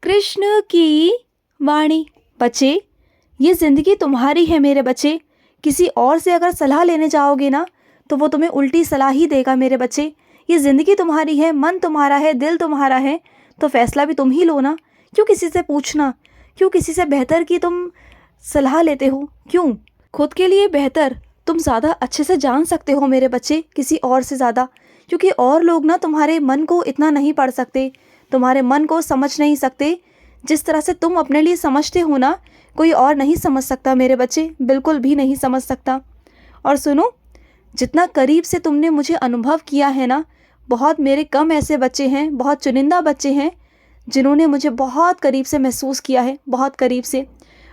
कृष्ण की वाणी। बच्चे, ये ज़िंदगी तुम्हारी है मेरे बच्चे। किसी और से अगर सलाह लेने जाओगे ना तो वो तुम्हें उल्टी सलाह ही देगा मेरे बच्चे। ये ज़िंदगी तुम्हारी है, मन तुम्हारा है, दिल तुम्हारा है, तो फैसला भी तुम ही लो ना। क्यों किसी से पूछना? क्यों किसी से बेहतर की तुम सलाह लेते हो? क्यों? खुद के लिए बेहतर तुम ज़्यादा अच्छे से जान सकते हो मेरे बच्चे, किसी और से ज़्यादा। क्योंकि और लोग ना तुम्हारे मन को इतना नहीं पढ़ सकते, तुम्हारे मन को समझ नहीं सकते जिस तरह से तुम अपने लिए समझते हो ना। कोई और नहीं समझ सकता मेरे बच्चे, बिल्कुल भी नहीं समझ सकता। और सुनो, जितना करीब से तुमने मुझे अनुभव किया है ना, बहुत मेरे कम ऐसे बच्चे हैं, बहुत चुनिंदा बच्चे हैं जिन्होंने मुझे बहुत करीब से महसूस किया है, बहुत करीब से।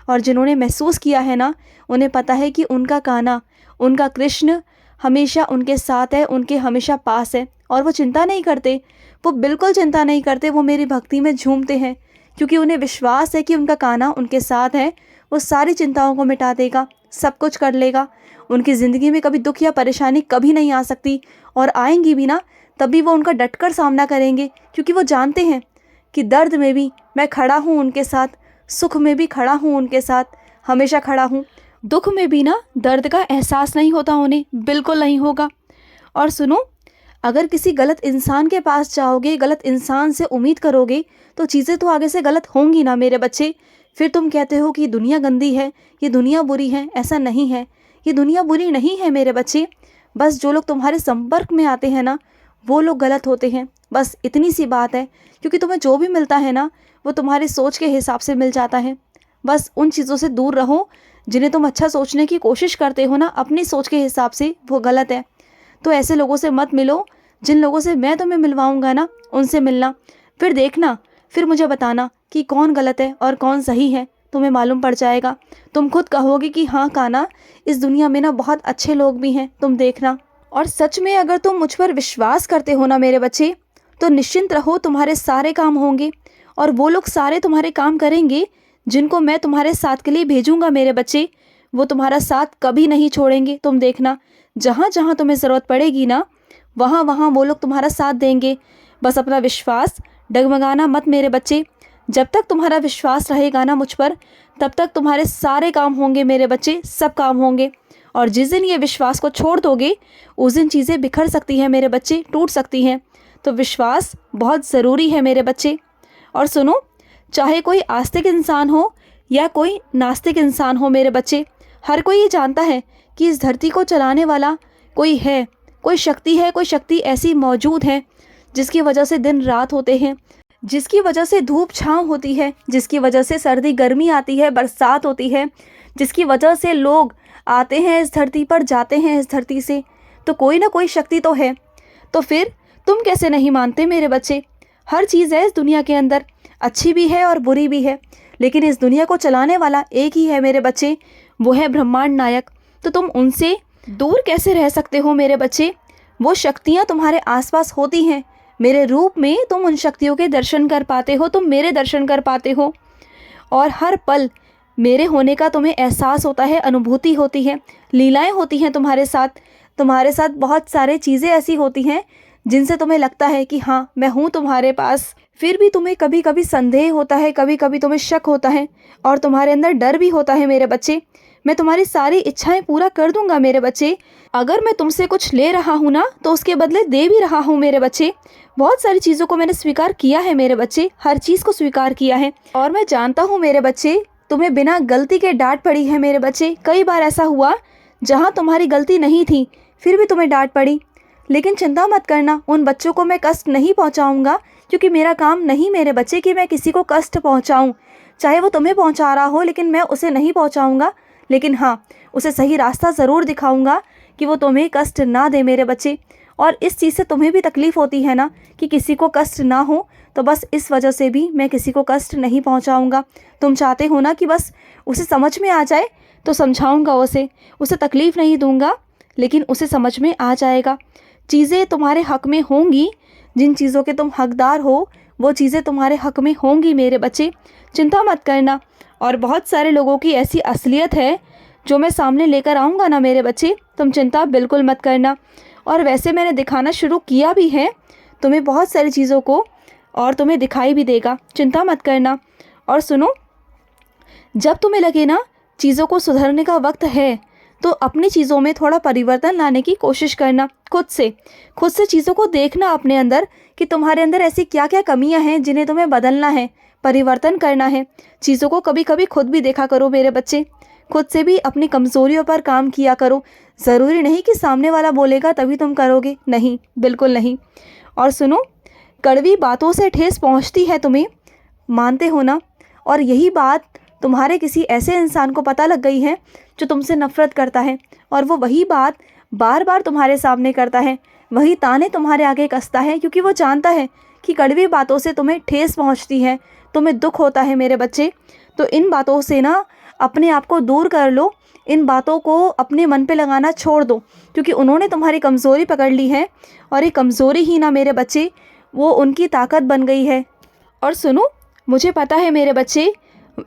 और जिन्होंने महसूस किया है ना, उन्हें पता है कि उनका कान्हा, उनका कृष्ण हमेशा उनके साथ है, उनके हमेशा पास है। और वो चिंता नहीं करते, वो बिल्कुल चिंता नहीं करते। वो मेरी भक्ति में झूमते हैं क्योंकि उन्हें विश्वास है कि उनका कान्हा उनके साथ है। वो सारी चिंताओं को मिटा देगा, सब कुछ कर लेगा। उनकी ज़िंदगी में कभी दुख या परेशानी कभी नहीं आ सकती, और आएंगी भी ना तभी वो उनका डटकर सामना करेंगे, क्योंकि वो जानते हैं कि दर्द में भी मैं खड़ा हूँ उनके साथ, सुख में भी खड़ा हूँ उनके साथ, हमेशा खड़ा हूँ। दुख में भी ना दर्द का एहसास नहीं होता उन्हें, बिल्कुल नहीं होगा। और सुनो, अगर किसी गलत इंसान के पास जाओगे, गलत इंसान से उम्मीद करोगे, तो चीज़ें तो आगे से गलत होंगी ना मेरे बच्चे। फिर तुम कहते हो कि दुनिया गंदी है, ये दुनिया बुरी है। ऐसा नहीं है, ये दुनिया बुरी नहीं है मेरे बच्चे। बस जो लोग तुम्हारे संपर्क में आते हैं ना, वो लोग गलत होते हैं, बस इतनी सी बात है। क्योंकि तुम्हें जो भी मिलता है ना, वो तुम्हारी सोच के हिसाब से मिल जाता है। बस उन चीज़ों से दूर रहो जिन्हें तुम अच्छा सोचने की कोशिश करते हो ना अपनी सोच के हिसाब से, वो गलत है। तो ऐसे लोगों से मत मिलो। जिन लोगों से मैं तुम्हें मिलवाऊंगा ना, उनसे मिलना। फिर देखना, फिर मुझे बताना कि कौन गलत है और कौन सही है। तुम्हें मालूम पड़ जाएगा। तुम खुद कहोगे कि हाँ कान्हा, इस दुनिया में ना बहुत अच्छे लोग भी हैं, तुम देखना। और सच में अगर तुम मुझ पर विश्वास करते हो ना मेरे बच्चे, तो निश्चिंत रहो, तुम्हारे सारे काम होंगे। और वो लोग सारे तुम्हारे काम करेंगे जिनको मैं तुम्हारे साथ के लिए भेजूंगा मेरे बच्चे। वो तुम्हारा साथ कभी नहीं छोड़ेंगे, तुम देखना। जहाँ जहाँ तुम्हें ज़रूरत पड़ेगी ना, वहाँ वहाँ वो लोग तुम्हारा साथ देंगे। बस अपना विश्वास डगमगाना मत मेरे बच्चे। जब तक तुम्हारा विश्वास रहेगा ना मुझ पर, तब तक तुम्हारे सारे काम होंगे मेरे बच्चे, सब काम होंगे। और जिस दिन ये विश्वास को छोड़ दोगे, उस दिन चीज़ें बिखर सकती हैं मेरे बच्चे, टूट सकती हैं। तो विश्वास बहुत ज़रूरी है मेरे बच्चे। और सुनो, चाहे कोई आस्तिक इंसान हो या कोई नास्तिक इंसान हो मेरे बच्चे, हर कोई ये जानता है कि इस धरती को चलाने वाला कोई है, कोई शक्ति है, कोई शक्ति ऐसी मौजूद है जिसकी वजह से दिन रात होते हैं, जिसकी वजह से धूप छाँव होती है, जिसकी वजह से सर्दी गर्मी आती है, बरसात होती है, जिसकी वजह से लोग आते हैं इस धरती पर, जाते हैं इस धरती से। तो कोई ना कोई शक्ति तो है। तो फिर तुम कैसे नहीं मानते मेरे बच्चे? हर चीज़ है इस दुनिया के अंदर, अच्छी भी है और बुरी भी है, लेकिन इस दुनिया को चलाने वाला एक ही है मेरे बच्चे, वो है ब्रह्मांड नायक। तो तुम उनसे दूर कैसे रह सकते हो मेरे बच्चे? वो शक्तियाँ तुम्हारे आसपास होती हैं, मेरे रूप में तुम उन शक्तियों के दर्शन कर पाते हो, तुम मेरे दर्शन कर पाते हो। और हर पल मेरे होने का तुम्हें एहसास होता है, अनुभूति होती है, लीलाएं होती हैं तुम्हारे साथ। तुम्हारे साथ बहुत सारे चीज़ें ऐसी होती हैं जिनसे तुम्हें लगता है कि हाँ मैं हूँ तुम्हारे पास। फिर भी तुम्हें कभी कभी संदेह होता है, कभी कभी तुम्हें शक होता है, और तुम्हारे अंदर डर भी होता है मेरे बच्चे। मैं तुम्हारी सारी इच्छाएं पूरा कर दूंगा मेरे बच्चे। अगर मैं तुमसे कुछ ले रहा हूँ ना, तो उसके बदले दे भी रहा हूँ मेरे बच्चे। बहुत सारी चीज़ों को मैंने स्वीकार किया है मेरे बच्चे, हर चीज़ को स्वीकार किया है। और मैं जानता हूँ मेरे बच्चे, तुम्हें बिना गलती के डांट पड़ी है मेरे बच्चे। कई बार ऐसा हुआ जहाँ तुम्हारी गलती नहीं थी, फिर भी तुम्हें डांट पड़ी। लेकिन चिंता मत करना, उन बच्चों को मैं कष्ट नहीं पहुँचाऊँगा, क्योंकि मेरा काम नहीं मेरे बच्चे कि मैं किसी को कष्ट पहुँचाऊँ। चाहे वो तुम्हें पहुँचा रहा हो, लेकिन मैं उसे नहीं पहुँचाऊँगा। लेकिन हाँ, उसे सही रास्ता ज़रूर दिखाऊंगा कि वो तुम्हें कष्ट ना दे मेरे बच्चे। और इस चीज़ से तुम्हें भी तकलीफ़ होती है ना कि किसी को कष्ट ना हो, तो बस इस वजह से भी मैं किसी को कष्ट नहीं पहुंचाऊंगा। तुम चाहते हो ना कि बस उसे समझ में आ जाए, तो समझाऊंगा उसे तकलीफ़ नहीं दूंगा, लेकिन उसे समझ में आ जाएगा। चीज़ें तुम्हारे हक़ में होंगी, जिन चीज़ों के तुम हकदार हो वो चीज़ें तुम्हारे हक़ में होंगी मेरे बच्चे, चिंता मत करना। और बहुत सारे लोगों की ऐसी असलियत है जो मैं सामने लेकर आऊँगा ना मेरे बच्चे, तुम चिंता बिल्कुल मत करना। और वैसे मैंने दिखाना शुरू किया भी है तुम्हें बहुत सारी चीज़ों को, और तुम्हें दिखाई भी देगा, चिंता मत करना। और सुनो, जब तुम्हें लगे ना चीज़ों को सुधरने का वक्त है, तो अपनी चीज़ों में थोड़ा परिवर्तन लाने की कोशिश करना। खुद से चीज़ों को देखना अपने अंदर कि तुम्हारे अंदर ऐसी क्या क्या कमियां हैं जिन्हें तुम्हें बदलना है, परिवर्तन करना है। चीज़ों को कभी कभी खुद भी देखा करो मेरे बच्चे, खुद से भी अपनी कमज़ोरियों पर काम किया करो। ज़रूरी नहीं कि सामने वाला बोलेगा तभी तुम करोगे, नहीं, बिल्कुल नहीं। और सुनो, कड़वी बातों से ठेस पहुंचती है तुम्हें, मानते हो ना? और यही बात तुम्हारे किसी ऐसे इंसान को पता लग गई है जो तुमसे नफ़रत करता है, और वो वही बात बार बार तुम्हारे सामने करता है, वही ताने तुम्हारे आगे कसता है, क्योंकि वो जानता है कि कड़वी बातों से तुम्हें ठेस पहुंचती है, तुम्हें दुख होता है मेरे बच्चे। तो इन बातों से ना अपने आप को दूर कर लो, इन बातों को अपने मन पे लगाना छोड़ दो, क्योंकि उन्होंने तुम्हारी कमज़ोरी पकड़ ली है, और ये कमज़ोरी ही ना मेरे बच्चे, वो उनकी ताकत बन गई है। और सुनो, मुझे पता है मेरे बच्चे,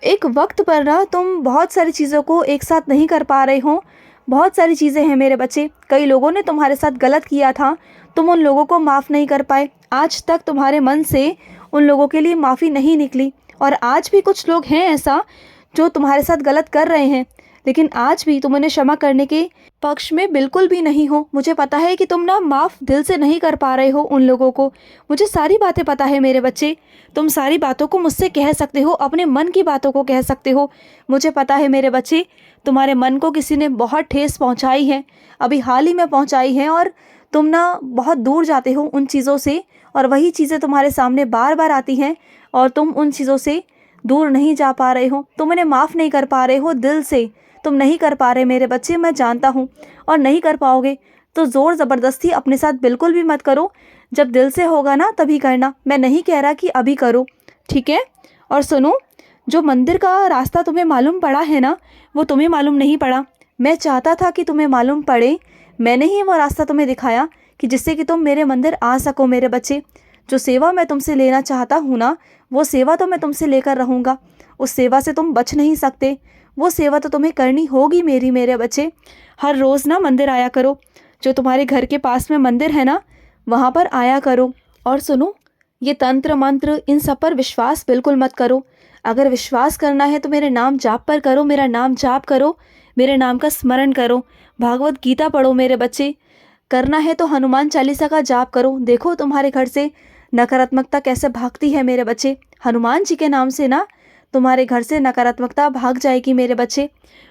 एक वक्त पर ना तुम बहुत सारी चीज़ों को एक साथ नहीं कर पा रहे हो। बहुत सारी चीज़ें हैं मेरे बच्चे, कई लोगों ने तुम्हारे साथ गलत किया था, तुम उन लोगों को माफ़ नहीं कर पाए। आज तक तुम्हारे मन से उन लोगों के लिए माफ़ी नहीं निकली, और आज भी कुछ लोग हैं ऐसा जो तुम्हारे साथ गलत कर रहे हैं, लेकिन आज भी तुम उन्हें क्षमा करने के पक्ष में बिल्कुल भी नहीं हो। मुझे पता है कि तुम ना माफ़ दिल से नहीं कर पा रहे हो उन लोगों को। मुझे सारी बातें पता है मेरे बच्चे, तुम सारी बातों को मुझसे कह सकते हो, अपने मन की बातों को कह सकते हो। मुझे पता है मेरे बच्चे, तुम्हारे मन को किसी ने बहुत ठेस पहुंचाई है, अभी हाल ही में पहुंचाई है, और तुम ना बहुत दूर जाते हो उन चीज़ों से, और वही चीज़ें तुम्हारे सामने बार बार आती हैं, और तुम उन चीज़ों से दूर नहीं जा पा रहे हो, तुम उन्हें माफ़ नहीं कर पा रहे हो, दिल से तुम नहीं कर पा रहे मेरे बच्चे, मैं जानता हूँ। और नहीं कर पाओगे तो ज़ोर ज़बरदस्ती अपने साथ बिल्कुल भी मत करो, जब दिल से होगा ना तभी करना। मैं नहीं कह रहा कि अभी करो, ठीक है? और सुनो, जो मंदिर का रास्ता तुम्हें मालूम पड़ा है ना, वो तुम्हें मालूम नहीं पड़ा। मैं चाहता था कि तुम्हें मालूम पड़े, मैंने ही वो रास्ता तुम्हें दिखाया कि जिससे कि तुम मेरे मंदिर आ सको मेरे बच्चे। जो सेवा मैं तुमसे लेना चाहता हूँ ना, वो सेवा तो मैं तुमसे लेकर रहूँगा, उस सेवा से तुम बच नहीं सकते, वो सेवा तो तुम्हें करनी होगी मेरे बच्चे। हर रोज़ ना मंदिर आया करो, जो तुम्हारे घर के पास में मंदिर है ना, वहाँ पर आया करो। और सुनो, ये तंत्र मंत्र इन सब पर विश्वास बिल्कुल मत करो। अगर विश्वास करना है तो मेरे नाम जाप पर करो, मेरा नाम जाप करो, मेरे नाम का स्मरण करो, भागवत गीता पढ़ो मेरे बच्चे। करना है तो हनुमान चालीसा का जाप करो, देखो तुम्हारे घर से नकारात्मकता कैसे भागती है मेरे बच्चे। हनुमान जी के नाम से ना तुम्हारे घर से नकारात्मकता भाग जाएगी मेरे बच्चे।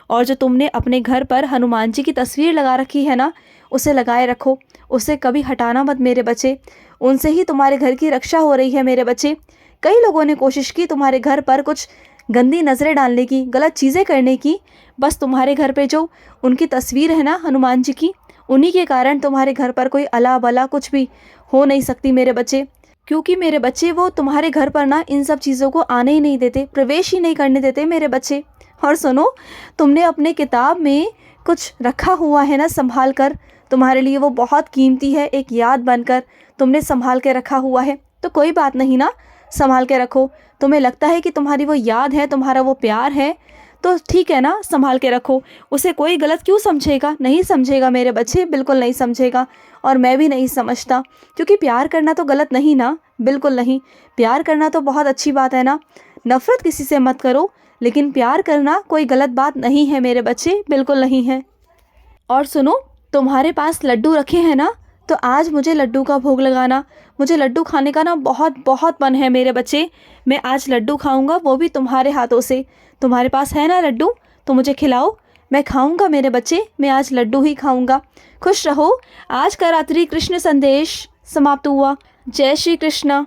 और जो तुमने अपने घर पर हनुमान जी की तस्वीर लगा रखी है ना, उसे लगाए रखो, उसे कभी हटाना मत मेरे बच्चे। उनसे ही तुम्हारे घर की रक्षा हो रही है मेरे बच्चे। कई लोगों ने कोशिश की तुम्हारे घर पर कुछ गंदी नज़रें डालने की, गलत चीज़ें करने की, बस तुम्हारे घर पे जो उनकी तस्वीर है ना हनुमान जी की, उन्हीं के कारण तुम्हारे घर पर कोई अला बला कुछ भी हो नहीं सकती मेरे बच्चे। क्योंकि मेरे बच्चे वो तुम्हारे घर पर ना इन सब चीज़ों को आने ही नहीं देते, प्रवेश ही नहीं करने देते मेरे बच्चे। और सुनो, तुमने अपने किताब में कुछ रखा हुआ है ना संभाल कर, तुम्हारे लिए वो बहुत कीमती है, एक याद बनकर तुमने संभाल के रखा हुआ है। तो कोई बात नहीं ना, संभाल के रखो। तुम्हें लगता है कि तुम्हारी वो याद है, तुम्हारा वो प्यार है, तो ठीक है ना, संभाल के रखो। उसे कोई गलत क्यों समझेगा? नहीं समझेगा मेरे बच्चे, बिल्कुल नहीं समझेगा। और मैं भी नहीं समझता, क्योंकि प्यार करना तो गलत नहीं ना, बिल्कुल नहीं। प्यार करना तो बहुत अच्छी बात है ना। नफ़रत किसी से मत करो, लेकिन प्यार करना कोई गलत बात नहीं है मेरे बच्चे, बिल्कुल नहीं है। और सुनो, तुम्हारे पास लड्डू रखे हैं ना, तो आज मुझे लड्डू का भोग लगाना। मुझे लड्डू खाने का ना बहुत बहुत मन है मेरे बच्चे। मैं आज लड्डू खाऊंगा, वो भी तुम्हारे हाथों से। तुम्हारे पास है ना लड्डू, तो मुझे खिलाओ, मैं खाऊंगा मेरे बच्चे। मैं आज लड्डू ही खाऊंगा। खुश रहो। आज का रात्रि कृष्ण संदेश समाप्त हुआ। जय श्री कृष्ण।